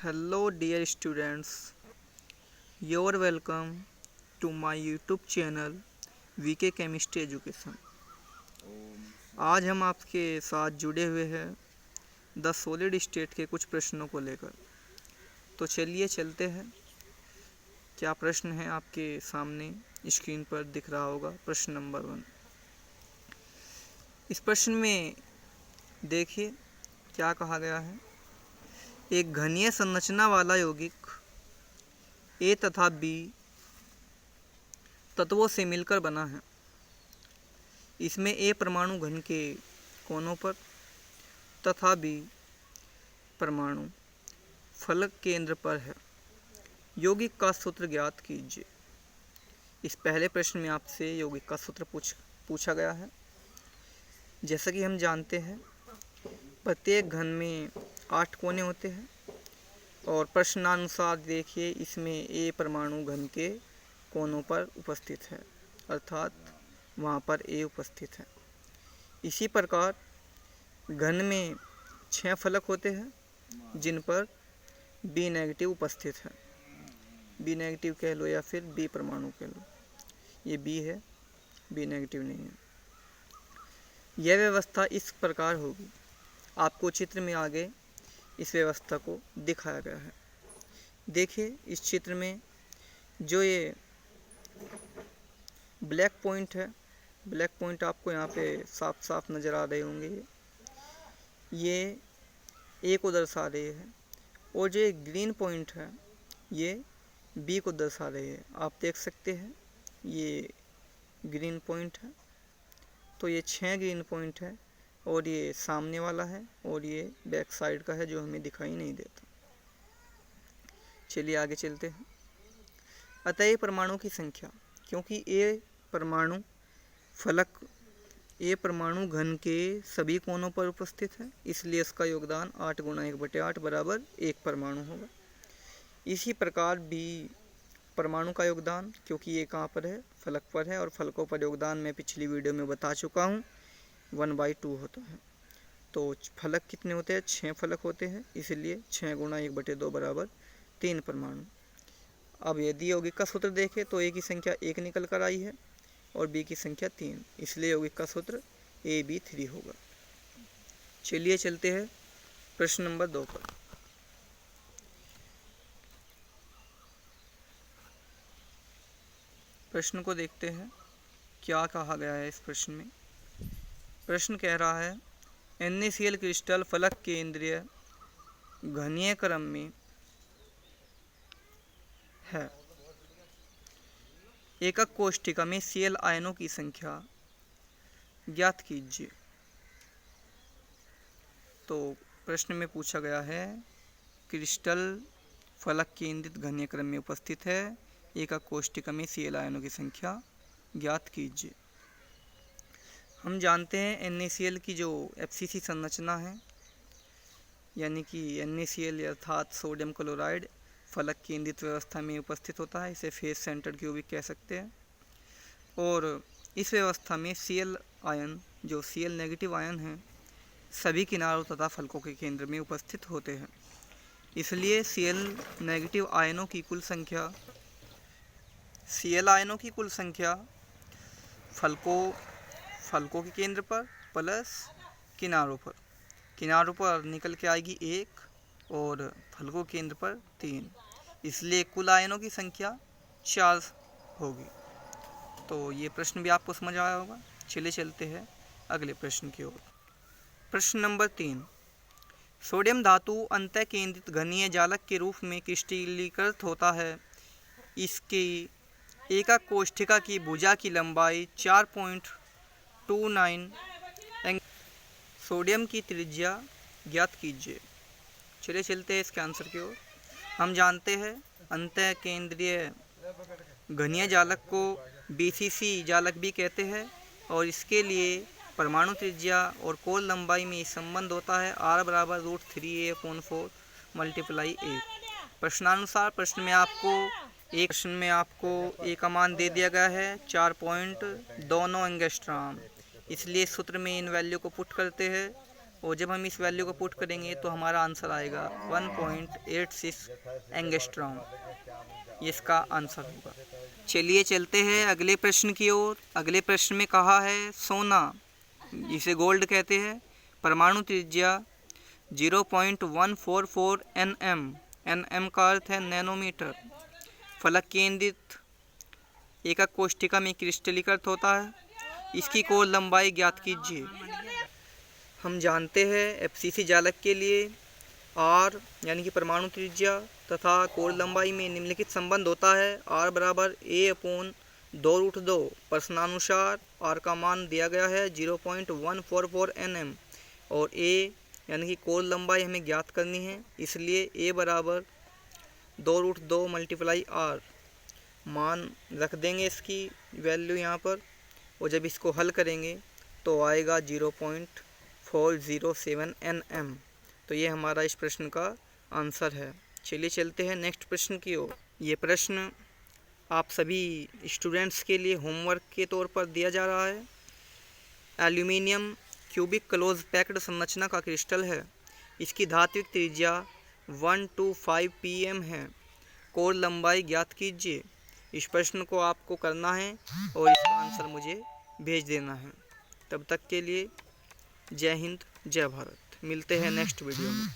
Hello, dear students. You're welcome to my YouTube channel VK Chemistry Education. आज हम आपके साथ जुड़े हुए हैं द सॉलिड स्टेट के कुछ प्रश्नों को लेकर। तो चलिए चलते हैं। क्या प्रश्न है आपके सामने स्क्रीन पर दिख रहा होगा। प्रश्न नंबर 1। इस प्रश्न में देखिए क्या कहा गया है। एक घनीय संरचना वाला यौगिक ए तथा बी तत्वों से मिलकर बना है। इसमें ए परमाणु घन के कोनों पर तथा बी परमाणु फलक केंद्र पर है। यौगिक का सूत्र ज्ञात कीजिए। इस पहले प्रश्न में आपसे यौगिक का सूत्र पूछा गया है। जैसा कि हम जानते हैं प्रत्येक घन में 8 कोने होते हैं और प्रश्नानुसार देखिए इसमें ए परमाणु घन के कोनों पर उपस्थित है, अर्थात वहाँ पर ए उपस्थित है। इसी प्रकार घन में 6 फलक होते हैं जिन पर बी नेगेटिव उपस्थित है। बी नेगेटिव कह लो या फिर बी परमाणु कह लो। ये बी है, बी नेगेटिव नहीं है। यह व्यवस्था इस प्रकार होगी। आपको चित्र में आगे इस व्यवस्था को दिखाया गया है। देखिए इस चित्र में जो ये ब्लैक पॉइंट है, ब्लैक पॉइंट आपको यहाँ पे साफ साफ नज़र आ रहे होंगे। ये ए को दर्शा रहे हैं और जो एक ग्रीन पॉइंट है ये बी को दर्शा रहे हैं। आप देख सकते हैं ये ग्रीन पॉइंट है। तो ये 6 ग्रीन पॉइंट है और ये सामने वाला है और ये बैक साइड का है जो हमें दिखाई नहीं देता। चलिए आगे चलते हैं। अतः परमाणु की संख्या, क्योंकि ए परमाणु घन के सभी कोनों पर उपस्थित है, इसलिए इसका योगदान 8 × 1/8 बराबर 1 परमाणु होगा। इसी प्रकार बी परमाणु का योगदान, क्योंकि ये कहाँ पर है, फलक पर है, और फलकों पर योगदान मैं पिछली वीडियो में बता चुका हूँ 1/2 होता है। तो फलक कितने होते हैं, 6 फलक होते हैं, इसलिए 6 × 1/2 बराबर 3 परमाणु। अब यदि यौगिक का सूत्र देखें तो ए की संख्या 1 निकल कर आई है और बी की संख्या 3, इसलिए यौगिक का सूत्र AB3 होगा। चलिए चलते हैं प्रश्न नंबर 2 पर। प्रश्न को देखते हैं क्या कहा गया है इस प्रश्न में। प्रश्न कह रहा है NaCl क्रिस्टल फलक केंद्रीय घनीय क्रम में है। एकक कोष्ठिका में Cl आयनों की संख्या ज्ञात कीजिए। तो प्रश्न में पूछा गया है क्रिस्टल फलक केंद्रित घनीय क्रम में उपस्थित है, एकक कोष्ठिका में Cl आयनों की संख्या ज्ञात कीजिए। हम जानते हैं NaCl की जो FCC संरचना है, यानी कि NaCl अर्थात सोडियम क्लोराइड फलक केंद्रित व्यवस्था में उपस्थित होता है। इसे फेस सेंटर क्यूबिक कह सकते हैं। और इस व्यवस्था में Cl आयन, जो Cl नेगेटिव आयन हैं, सभी किनारों तथा फलकों के केंद्र में उपस्थित होते हैं। इसलिए Cl नेगेटिव आयनों की कुल संख्या फलकों के केंद्र पर प्लस किनारों पर निकल के आएगी 1 और फलकों के केंद्र पर 3, इसलिए कुल आयनों की संख्या 4 होगी। तो ये प्रश्न भी आपको समझ आया होगा। चलिए चलते हैं अगले प्रश्न की ओर। प्रश्न नंबर 3। सोडियम धातु अंतः केंद्रित घनीय जालक के रूप में क्रिस्टलीकृत होता है। इसकी एकक कोष्ठिका की भुजा की लंबाई 4.29 सोडियम की त्रिज्या ज्ञात कीजिए। चलिए चलते हैं इसके आंसर की ओर। हम जानते हैं अंतः केंद्रीय घनीय जालक को BCC जालक भी कहते हैं और इसके लिए परमाणु त्रिज्या और कोर लंबाई में संबंध होता है R = √3a/4 × A। प्रश्नानुसार प्रश्न में आपको ए का मान दे दिया गया है 4.29 एंगस्ट्रॉम, इसलिए सूत्र में इन वैल्यू को पुट करते हैं और जब हम इस वैल्यू को पुट करेंगे तो हमारा आंसर आएगा 1.86 एंगस्ट्रॉम। ये इसका आंसर होगा। चलिए चलते हैं अगले प्रश्न की ओर। अगले प्रश्न में कहा है सोना, जिसे गोल्ड कहते हैं, परमाणु त्रिज्या 0.144 nm, nm का अर्थ है नैनोमीटर, फलक केंद्रित एकक कोष्ठिका में क्रिस्टलीकृत होता है। इसकी कोर लंबाई ज्ञात कीजिए। हम जानते हैं एफसीसी जालक के लिए R यानी कि परमाणु त्रिज्या तथा कोर लंबाई में निम्नलिखित संबंध होता है। R बराबर A/2√2। प्रश्नानुसार R का मान दिया गया है 0.144 nm और A यानी कि कोर लंबाई हमें ज्ञात करनी है, इसलिए A बराबर 2√2 × R मान रख देंगे इसकी वैल्यू यहाँ पर, और जब इसको हल करेंगे तो आएगा 0.407 nm। तो ये हमारा इस प्रश्न का आंसर है। चलिए चलते हैं नेक्स्ट प्रश्न की ओर। ये प्रश्न आप सभी स्टूडेंट्स के लिए होमवर्क के तौर पर दिया जा रहा है। एल्यूमिनियम क्यूबिक क्लोज पैक्ड संरचना का क्रिस्टल है। इसकी धात्विक त्रिज्या 125 pm है। कोर लंबाई ज्ञात कीजिए। इस प्रश्न को आपको करना है और इसका आंसर मुझे भेज देना है। तब तक के लिए जय हिंद, जय भारत। मिलते हैं नेक्स्ट वीडियो में।